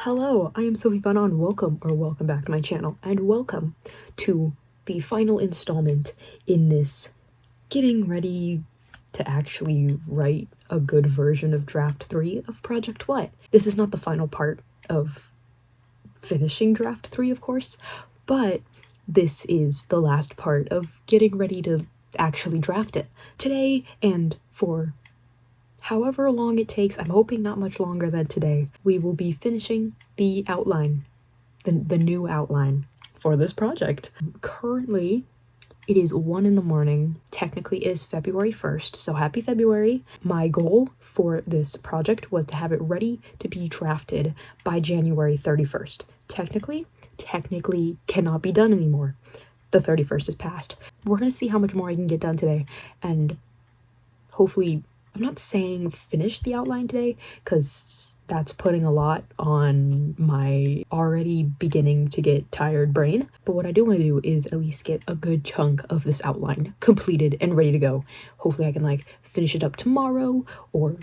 Hello, I am Sophie Fun welcome back to my channel, and welcome to the final installment in this getting ready to actually write a good version of draft 3 of Project What. This is not the final part of finishing draft 3, of course, but this is the last part of getting ready to actually draft it. Today, and for however long it takes, I'm hoping not much longer than today, we will be finishing the outline, the new outline for this project. Currently, it is 1 in the morning. Technically it is February 1st, so happy February. My goal for this project was to have it ready to be drafted by January 31st. Technically cannot be done anymore. The 31st is past. We're gonna see how much more I can get done today, and hopefully, I'm not saying finish the outline today, because that's putting a lot on my already beginning to get tired brain. But what I do want to do is at least get a good chunk of this outline completed and ready to go. Hopefully I can finish it up tomorrow, or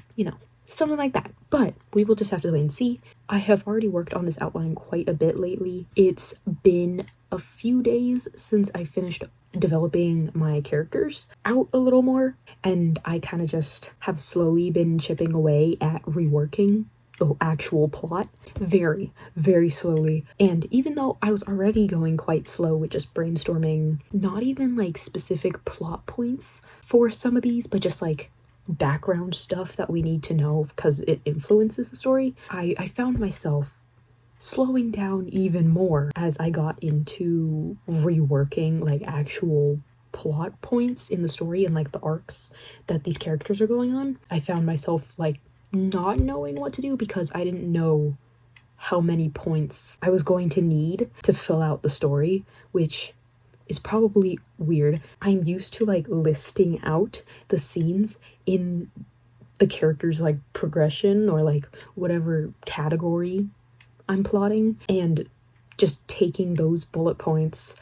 something like that. But we will just have to wait and see. I have already worked on this outline quite a bit lately. It's been a few days since I finished developing my characters out a little more, and I kind of just have slowly been chipping away at reworking the actual plot very, very slowly. And even though I was already going quite slow with just brainstorming, not even specific plot points for some of these, but just background stuff that we need to know because it influences the story, I found myself slowing down even more as I got into reworking actual plot points in the story and the arcs that these characters are going on. I found myself not knowing what to do because I didn't know how many points I was going to need to fill out the story, which is probably weird. I'm used to listing out the scenes in the character's progression or whatever category I'm plotting, and just taking those bullet points,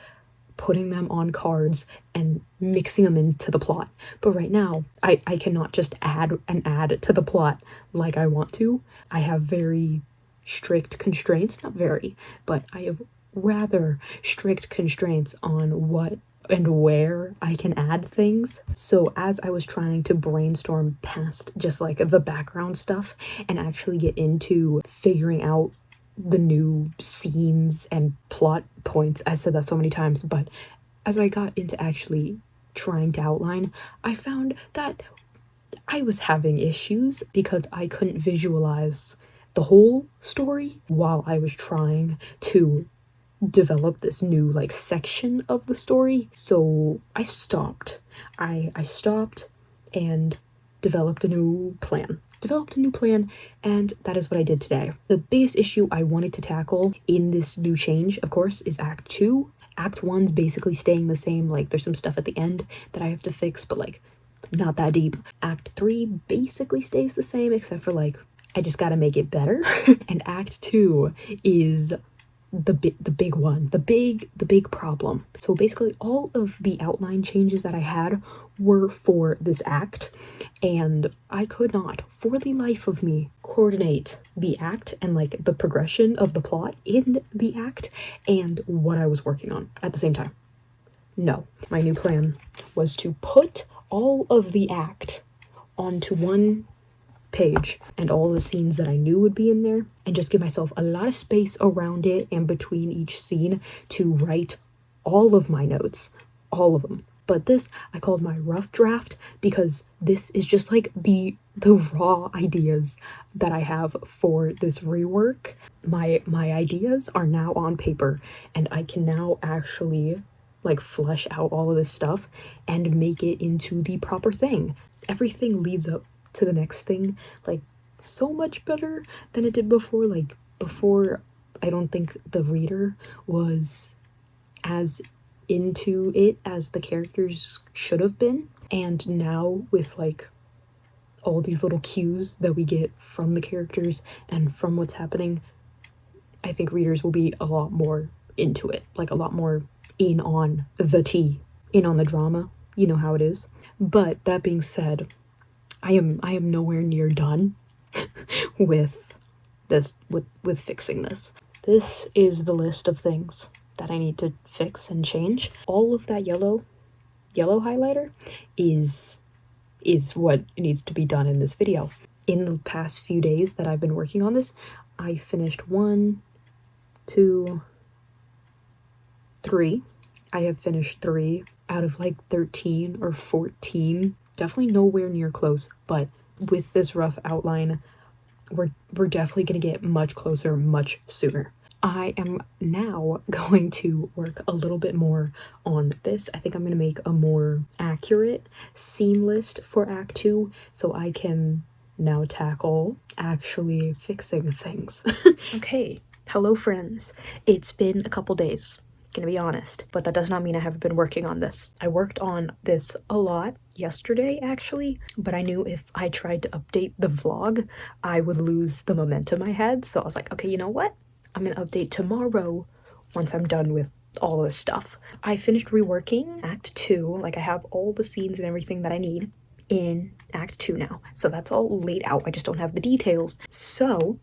putting them on cards, and mixing them into the plot. But right now, I cannot just add to the plot like I want to. I have very strict constraints, not very, but I have rather strict constraints on what and where I can add things. So as I was trying to brainstorm past just the background stuff and actually get into figuring out the new scenes and plot points, I said that so many times, but as I got into actually trying to outline, I found that I was having issues because I couldn't visualize the whole story while I was trying to develop this new section of the story. So I stopped. I stopped and developed a new plan, and that is what I did today. The biggest issue I wanted to tackle in this new change, of course, is Act 2. Act 1's basically staying the same. There's some stuff at the end that I have to fix, but not that deep. Act 3 basically stays the same, except for I just gotta make it better. And Act 2 is the big one, the big problem. So basically all of the outline changes that I had were for this act, and I could not for the life of me coordinate the act and the progression of the plot in the act and what I was working on at the same time. No, my new plan was to put all of the act onto one page and all the scenes that I knew would be in there, and just give myself a lot of space around it and between each scene to write all of my notes, all of them. But this I called my rough draft because this is just the raw ideas that I have for this rework. My ideas are now on paper, and I can now actually flesh out all of this stuff and make it into the proper thing. Everything leads up to the next thing so much better than it did before. Before, I don't think the reader was as into it as the characters should have been, and now with all these little cues that we get from the characters and from what's happening, I think readers will be a lot more into it, a lot more in on the tea, in on the drama. You know how it is. But that being said, I am nowhere near done with this with fixing this. This is the list of things that I need to fix and change. All of that yellow highlighter is what needs to be done in this video. In the past few days that I've been working on this, I finished 1, 2, 3. I have finished 3 out of like 13 or 14. Definitely nowhere near close, but with this rough outline, we're definitely gonna get much closer much sooner. I am now going to work a little bit more on this. I think I'm gonna make a more accurate scene list for Act 2 so I can now tackle actually fixing things. Okay, hello friends. It's been a couple days, gonna be honest, but that does not mean I haven't been working on this. I worked on this a lot yesterday actually, but I knew if I tried to update the vlog, I would lose the momentum I had, so I was like, okay, you know what? I'm gonna update tomorrow once I'm done with all this stuff. I finished reworking Act 2, like I have all the scenes and everything that I need in Act 2 now. So that's all laid out, I just don't have the details. So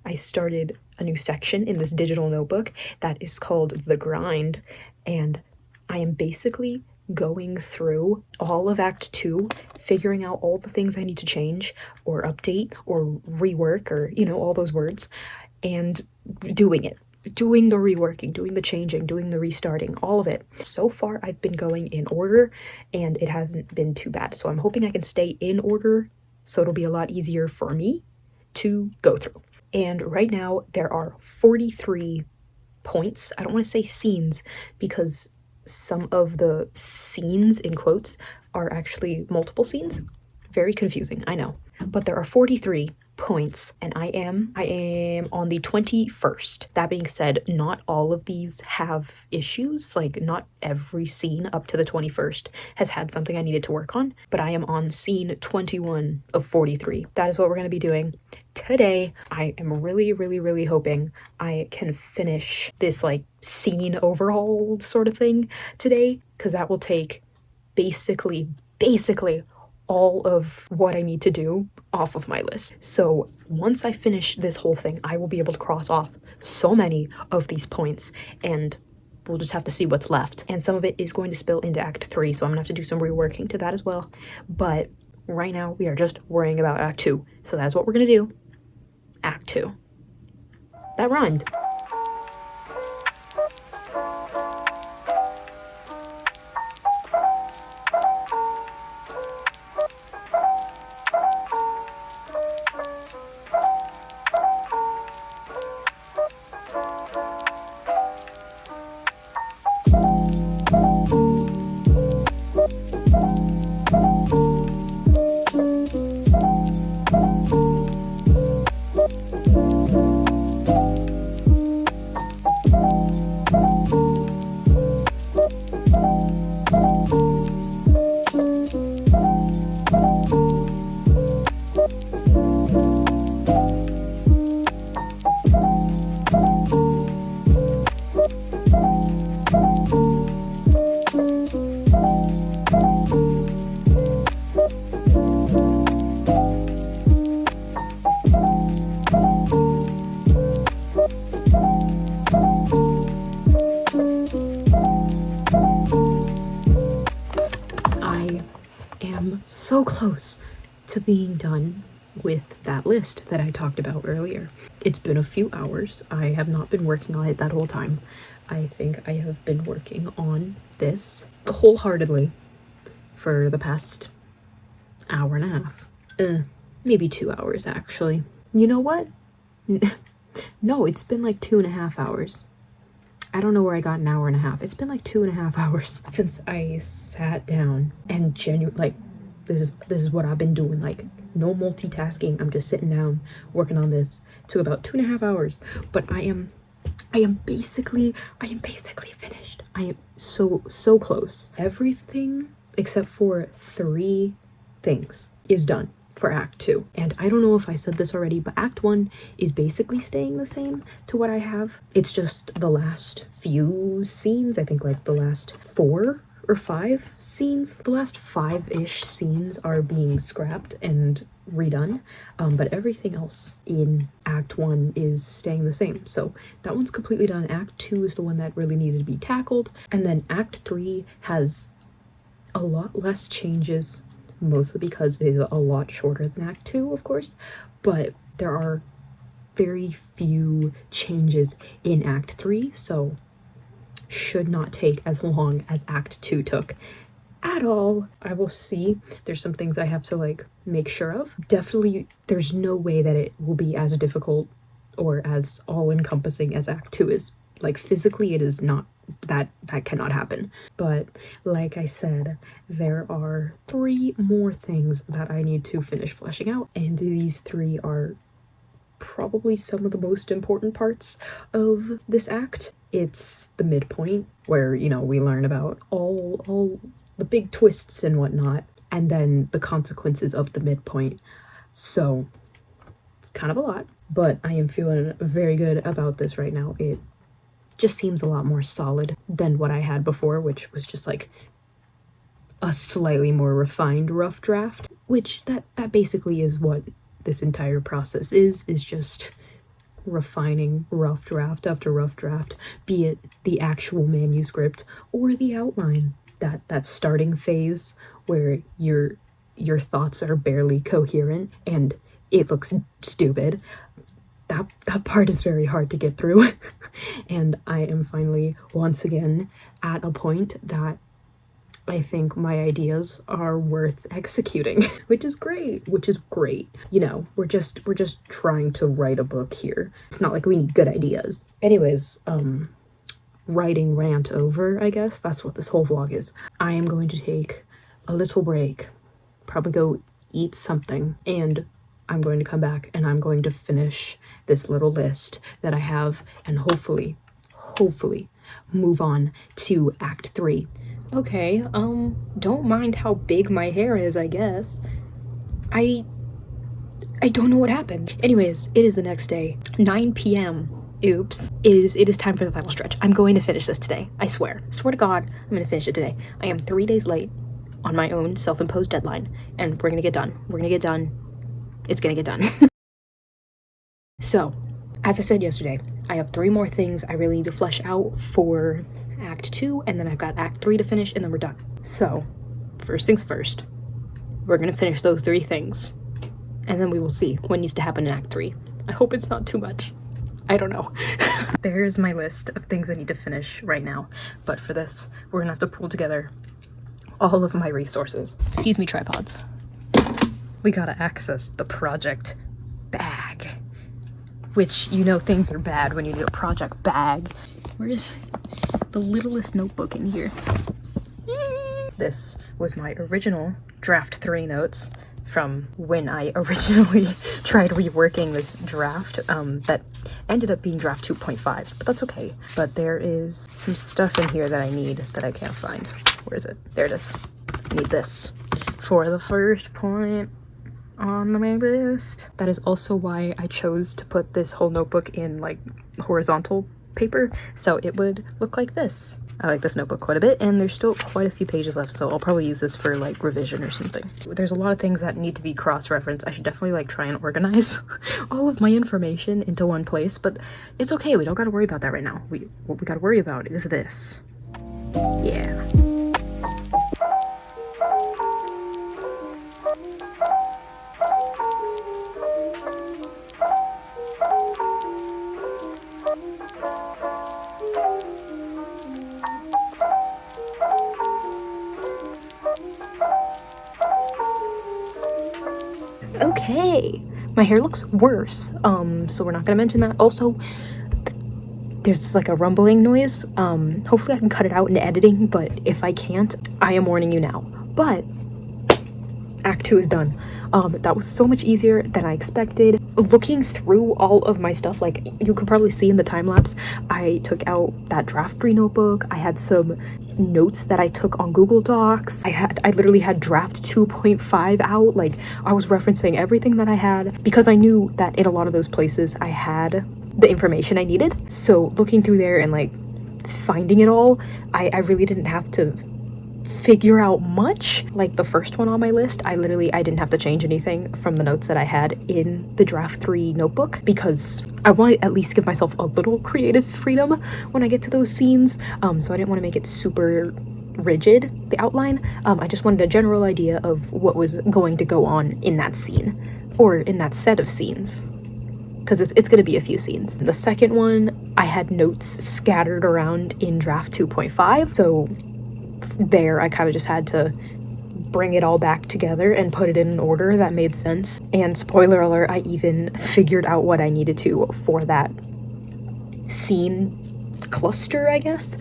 I started a new section in this digital notebook that is called The Grind, and I am basically going through all of Act 2, figuring out all the things I need to change or update or rework or, you know, all those words, and doing it. Doing the reworking, doing the changing, doing the restarting, all of it. So far, I've been going in order, and it hasn't been too bad. So I'm hoping I can stay in order, so it'll be a lot easier for me to go through. And right now, there are 43 points. I don't want to say scenes, because some of the scenes, in quotes, are actually multiple scenes. Very confusing, I know. But there are 43 points, and I am on the 21st. That being said, not all of these have issues, like not every scene up to the 21st has had something I needed to work on, but I am on scene 21 of 43. That is what we're going to be doing today. I am really hoping I can finish this like scene overhaul sort of thing today, because that will take basically all of what I need to do off of my list. So once I finish this whole thing, I will be able to cross off so many of these points, and we'll just have to see what's left. And some of it is going to spill into Act 3, so I'm gonna have to do some reworking to that as well. But right now, we are just worrying about Act 2. So that's what we're gonna do. Act 2. That rhymed. So close to being done with that list that I talked about earlier. It's been a few hours. I have not been working on it that whole time. I think I have been working on this wholeheartedly for the past hour and a half. Maybe 2 hours actually. You know what? No, it's been like 2.5 hours. I don't know where I got an hour and a half. It's been like 2.5 hours since I sat down and like, this is what I've been doing, like no multitasking. I'm just sitting down working on this. It took about 2.5 hours, but I am basically finished. I am so close. Everything except for 3 things is done for Act 2. And I don't know if I said this already, but Act 1 is basically staying the same to what I have. It's just the last few scenes, I think like the last 4 or 5 scenes. The last 5-ish scenes are being scrapped and redone, but everything else in Act 1 is staying the same. So that one's completely done. Act 2 is the one that really needed to be tackled, and then Act 3 has a lot less changes, mostly because it is a lot shorter than Act 2, of course, but there are very few changes in Act 3, so should not take as long as Act 2 took at all. I will see. There's some things I have to like make sure of. Definitely there's no way that it will be as difficult or as all-encompassing as Act 2 is. Like physically it is not. That cannot happen. But like I said, there are 3 more things that I need to finish fleshing out, and these 3 are probably some of the most important parts of this act. It's the midpoint where, you know, we learn about all the big twists and whatnot, and then the consequences of the midpoint. So it's kind of a lot, but I am feeling very good about this right now. It just seems a lot more solid than what I had before, which was just like a slightly more refined rough draft, which that basically is what this entire process is just refining rough draft after rough draft, be it the actual manuscript or the outline. That starting phase where your thoughts are barely coherent and it looks stupid. That part is very hard to get through. And I am finally once again at a point that I think my ideas are worth executing, which is great. You know, we're just trying to write a book here. It's not like we need good ideas. Anyways, writing rant over, I guess. That's what this whole vlog is. I am going to take a little break, probably go eat something, and I'm going to come back and I'm going to finish this little list that I have and hopefully move on to Act 3. Okay, don't mind how big my hair is, I guess. I don't know what happened. Anyways, it is the next day, 9 p.m. Oops. It is time for the final stretch. I'm going to finish this today. I swear. Swear to God, I'm going to finish it today. I am 3 days late on my own self-imposed deadline, and we're going to get done. We're going to get done. It's gonna get done. So, as I said yesterday, I have 3 more things I really need to flesh out for Act 2, and then I've got Act 3 to finish, and then we're done. So, first things first, we're gonna finish those 3 things, and then we will see what needs to happen in Act 3. I hope it's not too much. I don't know. There's my list of things I need to finish right now, but for this, we're gonna have to pull together all of my resources. Excuse me, tripods. We gotta access the project bag, which, you know, things are bad when you need a project bag. Where's the littlest notebook in here? This was my original draft 3 notes from when I originally tried reworking this draft that ended up being draft 2.5, but that's okay. But there is some stuff in here that I need that I can't find. Where is it? There it is. I need this for the first point on my list. That is also why I chose to put this whole notebook in like horizontal paper, so it would look like this. I like this notebook quite a bit, and there's still quite a few pages left, so I'll probably use this for like revision or something. There's a lot of things that need to be cross-referenced. I should definitely like try and organize all of my information into one place, but it's okay. We don't got to worry about that right now. What we got to worry about is this. Yeah. Okay, my hair looks worse, so we're not gonna mention that. Also, there's like a rumbling noise. Hopefully I can cut it out in editing, but if I can't, I am warning you now. But Act 2 is done. That was so much easier than I expected. Looking through all of my stuff, like you can probably see in the time lapse, I took out that draft 3 notebook. I had some notes that I took on Google Docs. I literally had draft 2.5 out. Like I was referencing everything that I had because I knew that in a lot of those places I had the information I needed. So looking through there and like finding it all, I really didn't have to figure out much. Like the first one on my list, I didn't have to change anything from the notes that I had in the draft 3 notebook, because I want to at least give myself a little creative freedom when I get to those scenes. So I didn't want to make it super rigid, the outline. I just wanted a general idea of what was going to go on in that scene, or in that set of scenes, because it's going to be a few scenes. The second one, I had notes scattered around in draft 2.5, so there I kind of just had to bring it all back together and put it in an order that made sense. And spoiler alert, I even figured out what I needed to for that scene cluster, I guess,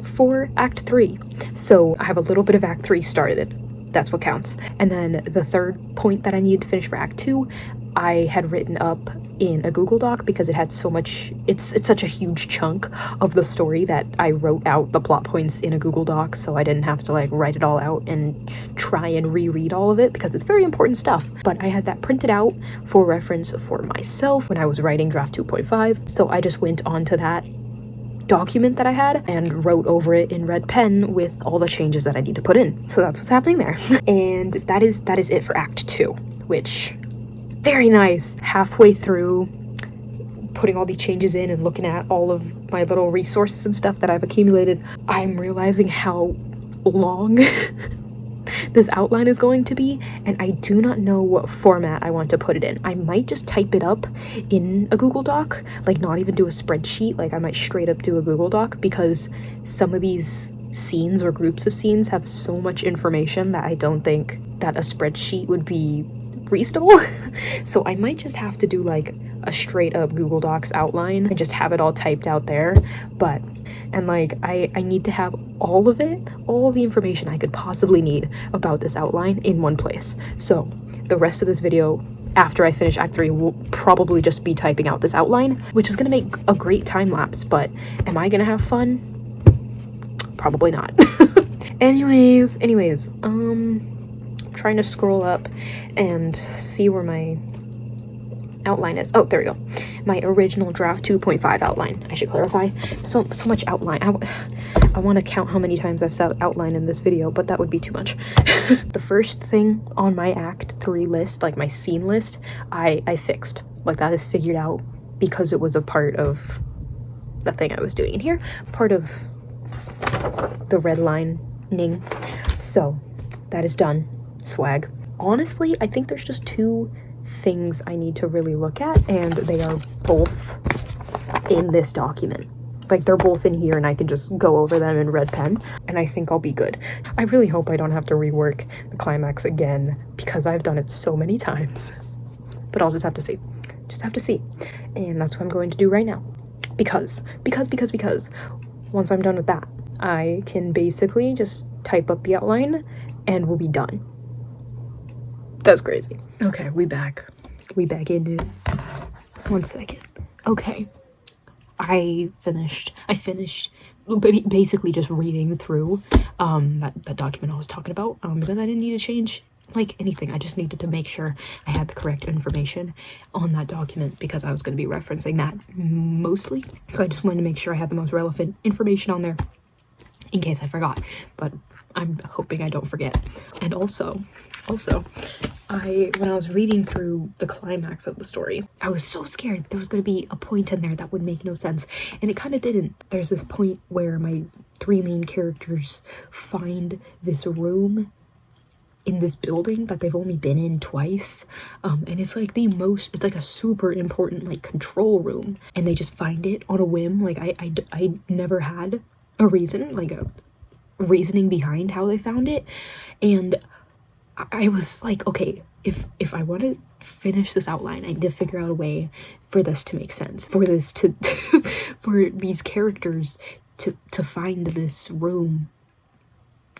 for Act 3. So I have a little bit of Act 3 started. That's what counts. And then the third point that I needed to finish for Act 2, I had written up in a Google Doc, because it had so much, it's such a huge chunk of the story that I wrote out the plot points in a Google Doc, so I didn't have to like write it all out and try and reread all of it, because it's very important stuff. But I had that printed out for reference for myself when I was writing draft 2.5, so I just went on to that document that I had and wrote over it in red pen with all the changes that I need to put in. So that's what's happening there. And that is it for Act 2, which, very nice. Halfway through putting all these changes in and looking at all of my little resources and stuff that I've accumulated, I'm realizing how long this outline is going to be, and I do not know what format I want to put it in. I might just type it up in a Google Doc, like not even do a spreadsheet. Like I might straight up do a Google Doc, because some of these scenes or groups of scenes have so much information that I don't think that a spreadsheet would be reasonable. So I might just have to do like a straight up Google Docs outline and just have it all typed out there. But and like I need to have all of it, all the information I could possibly need about this outline in one place. So the rest of this video after I finish Act 3 will probably just be typing out this outline, which is gonna make a great time lapse. But am I gonna have fun? Probably not. anyways, trying to scroll up and see where my outline is. Oh, there we go. My original draft 2.5 outline. I should clarify. So much outline. I want to count how many times I've said outline in this video, but that would be too much. The first thing on my Act 3 list, like my scene list, I fixed. Like that is figured out, because it was a part of the thing I was doing in here, part of the redlining. So that is done. Swag. Honestly, I think there's just 2 things I need to really look at, and they are both in this document. Like they're both in here and I can just go over them in red pen and I think I'll be good. I really hope I don't have to rework the climax again, because I've done it so many times. But I'll just have to see. And that's what I'm going to do right now. Because once I'm done with that, I can basically just type up the outline and we'll be done. That's crazy. Okay, we back in this. 1 second. Okay. I finished basically just reading through that document I was talking about, because I didn't need to change like anything. I just needed to make sure I had the correct information on that document, because I was going to be referencing that mostly. So I just wanted to make sure I had the most relevant information on there in case I forgot, but I'm hoping I don't forget. And also when I was reading through the climax of the story, I was so scared there was going to be a point in there that would make no sense, and it kind of didn't. There's this point where my 3 main characters find this room in this building that they've only been in twice, and it's like it's like a super important like control room, and they just find it on a whim. Like I never had a reason, like a reasoning behind how they found it, and I was like, okay, if I want to finish this outline, I need to figure out a way for this to make sense, for this to for these characters to find this room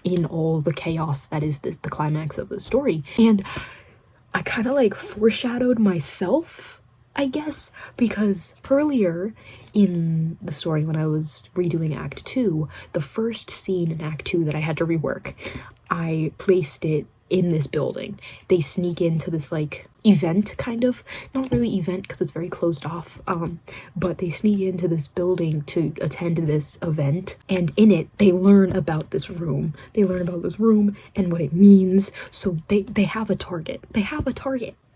in all the chaos that is the climax of the story. And I kind of like foreshadowed myself, I guess, because earlier in the story when I was redoing Act 2, the first scene in Act 2 that I had to rework, I placed it in this building. They sneak into this like event, kind of, not really event because it's very closed off, but they sneak into this building to attend this event, and in it they learn about this room. And what it means. So they have a target.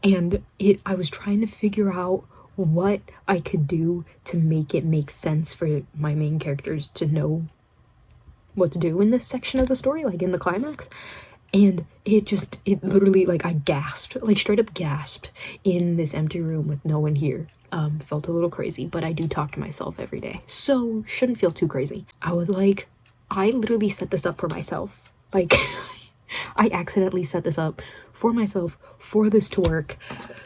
And I was trying to figure out what I could do to make it make sense for my main characters to know what to do in this section of the story, like in the climax. And it literally, like, I gasped, like straight up gasped in this empty room with no one here. Felt a little crazy, but I do talk to myself every day, so shouldn't feel too crazy. I was like, I literally set this up for myself. Like, I accidentally set this up for myself for this to work.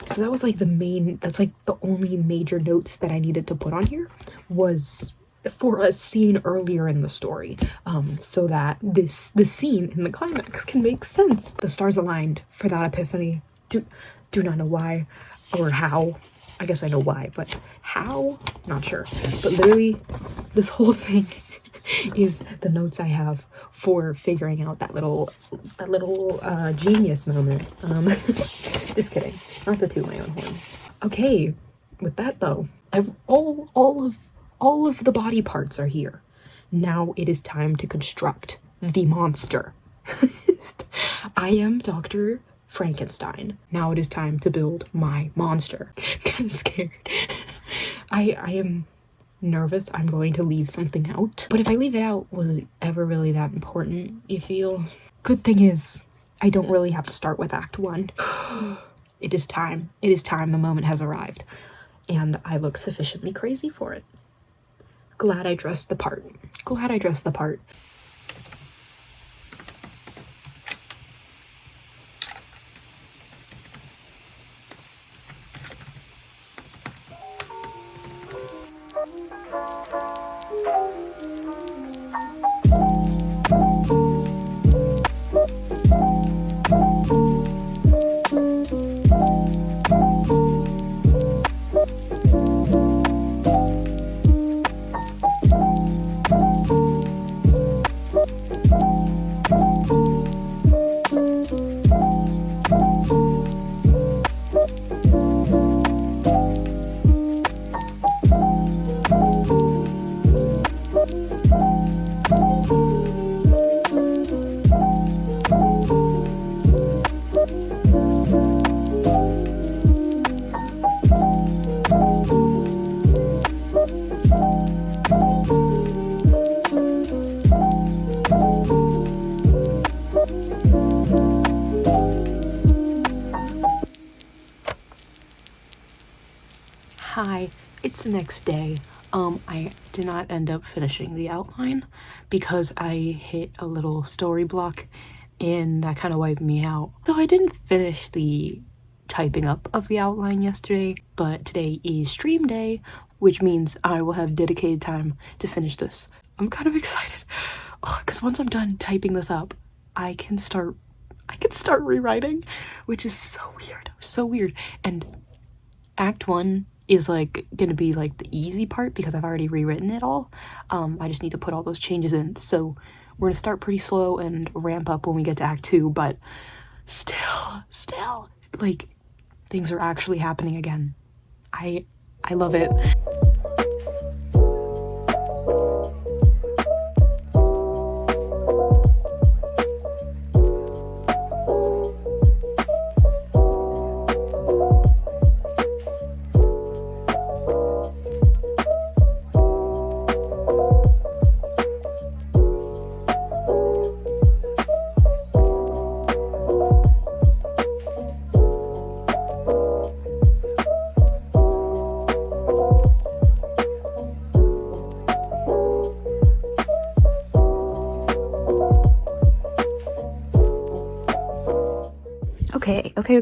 So that was like that's like the only major notes that I needed to put on here, was for a scene earlier in the story, so that the scene in the climax can make sense. The stars aligned for that epiphany. Do not know why or how. I guess I know why, but how? Not sure. But literally, this whole thing is the notes I have for figuring out that little genius moment. Just kidding. Not to toot my own horn. Okay, with that though, all of the body parts are here. Now it is time to construct the monster. I am Dr. Frankenstein. Now it is time to build my monster. Kind of scared. I am nervous I'm going to leave something out. But if I leave it out, was it ever really that important, you feel? Good thing is, I don't really have to start with Act 1. It is time. It is time. The moment has arrived. And I look sufficiently crazy for it. Glad I dressed the part. Hi, it's the next day. I did not end up finishing the outline because I hit a little story block and that kind of wiped me out. So I didn't finish the typing up of the outline yesterday, but today is stream day, which means I will have dedicated time to finish this. I'm kind of excited because once I'm done typing this up, I can start rewriting, which is so weird. And Act 1 is like gonna be like the easy part because I've already rewritten it all. I just need to put all those changes in, so we're gonna start pretty slow and ramp up when we get to Act 2, but still, like, things are actually happening again. I love it.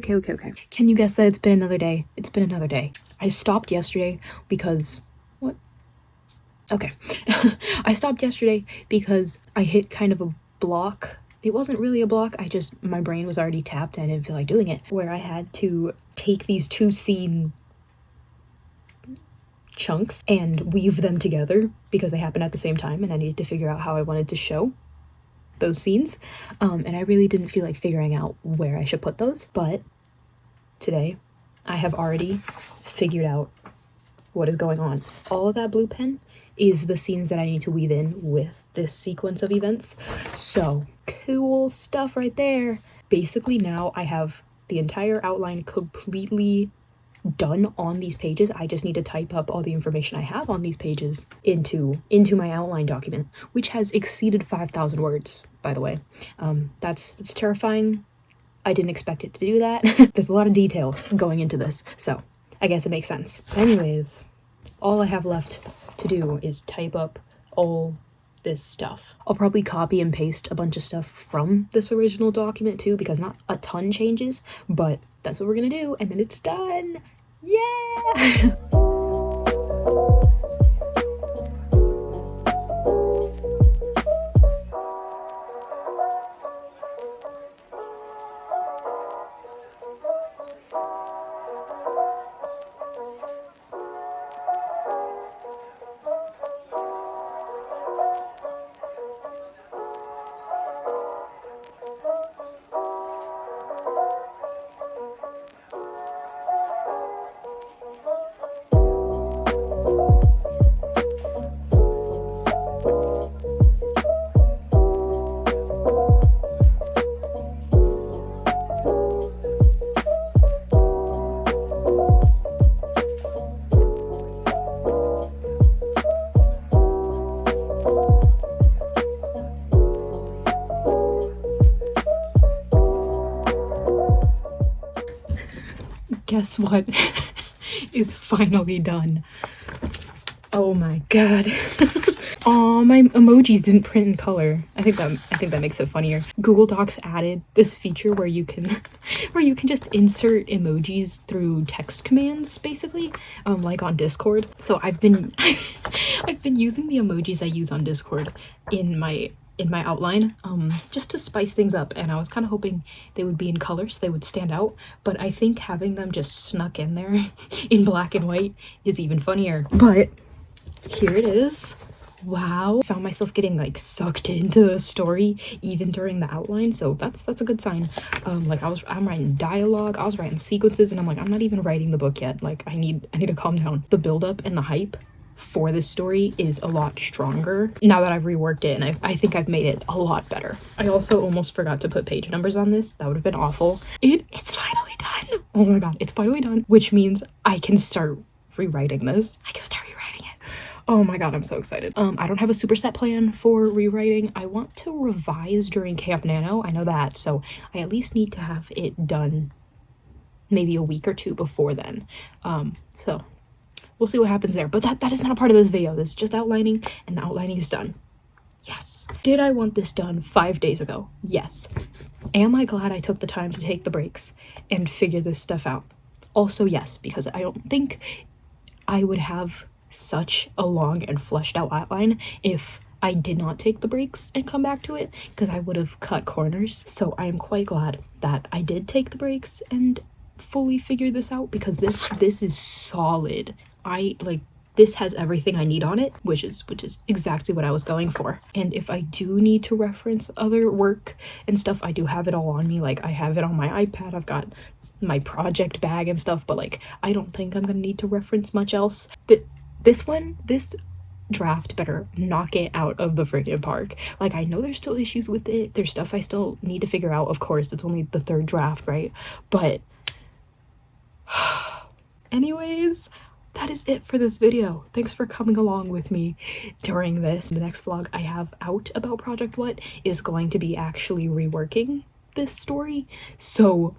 Okay. Can you guess that it's been another day? It's been another day. I stopped yesterday because... what? Okay. I stopped yesterday because I hit kind of a block. It wasn't really a block, my brain was already tapped and I didn't feel like doing it, where I had to take these two scene chunks and weave them together because they happened at the same time and I needed to figure out how I wanted to show those scenes, and I really didn't feel like figuring out where I should put those. But today I have already figured out what is going on. All of that blue pen is the scenes that I need to weave in with this sequence of events. So cool stuff right there. Basically now I have the entire outline completely done on these pages. I just need to type up all the information I have on these pages into my outline document, which has exceeded 5,000 words, by the way. That's terrifying. I didn't expect it to do that. There's a lot of details going into this, so I guess it makes sense. Anyways, all I have left to do is type up all this stuff. I'll probably copy and paste a bunch of stuff from this original document too, because not a ton changes, but that's what we're gonna do, and then it's done. Yeah. Guess what is finally done? Oh my god. Aw, my emojis didn't print in color. I think that makes it funnier. Google Docs added this feature where you can just insert emojis through text commands, basically, like on Discord. So I've been using the emojis I use on Discord in my outline, just to spice things up, and I was kind of hoping they would be in color so they would stand out, but I think having them just snuck in there in black and white is even funnier. But here it is. Wow. Found myself getting like sucked into the story even during the outline, so that's a good sign. Like I'm writing dialogue, I was writing sequences, and I'm like, I'm not even writing the book yet. Like I need to calm down. The build-up and the hype for this story is a lot stronger now that I've reworked it, and I think I've made it a lot better. I also almost forgot to put page numbers on this. That would have been awful. It's finally done. Oh my god, it's finally done, which means I can start rewriting this. I can start rewriting it. Oh my god, I'm so excited. I don't have a super set plan for rewriting. I want to revise during Camp Nano, I know that, so I at least need to have it done maybe a week or two before then. So we'll see what happens there, but that is not a part of this video. This is just outlining, and the outlining is done. Yes. Did I want this done 5 days ago? Yes. Am I glad I took the time to take the breaks and figure this stuff out? Also yes, because I don't think I would have such a long and fleshed out outline if I did not take the breaks and come back to it, because I would have cut corners. So I am quite glad that I did take the breaks and fully figure this out, because this is solid. This has everything I need on it, which is exactly what I was going for. And if I do need to reference other work and stuff, I do have it all on me. Like I have it on my iPad, I've got my project bag and stuff, but like I don't think I'm gonna need to reference much else. This draft better knock it out of the freaking park. Like I know there's still issues with it, there's stuff I still need to figure out. Of course, it's only the third draft, right? But anyways, that is it for this video. Thanks for coming along with me during this. The next vlog I have out about Project What is going to be actually reworking this story. So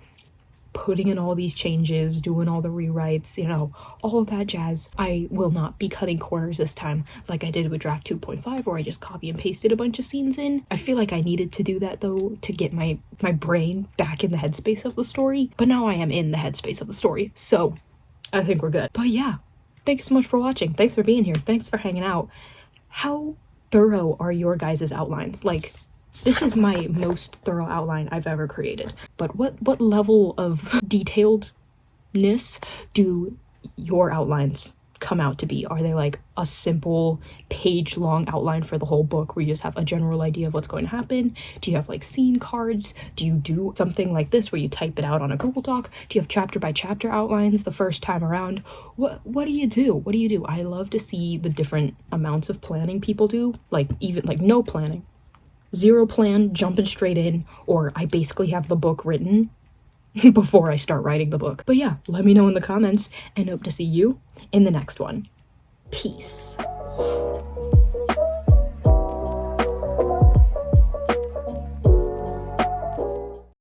putting in all these changes, doing all the rewrites, you know, all that jazz. I will not be cutting corners this time like I did with draft 2.5, where I just copy and pasted a bunch of scenes in. I feel like I needed to do that though to get my brain back in the headspace of the story, but now I am in the headspace of the story, so I think we're good. But yeah, thanks so much for watching. Thanks for being here. Thanks for hanging out. How thorough are your guys' outlines? Like, this is my most thorough outline I've ever created. But what level of detailedness do your outlines come out to be? Are they like a simple page-long outline for the whole book where you just have a general idea of what's going to happen? Do you have like scene cards? Do you do something like this where you type it out on a Google Doc? Do you have chapter by chapter outlines the first time around? What do you do? What do you do? I love to see the different amounts of planning people do, like even like no planning, zero plan, jumping straight in, or I basically have the book written before I start writing the book. But yeah, let me know in the comments, and hope to see you in the next one. Peace.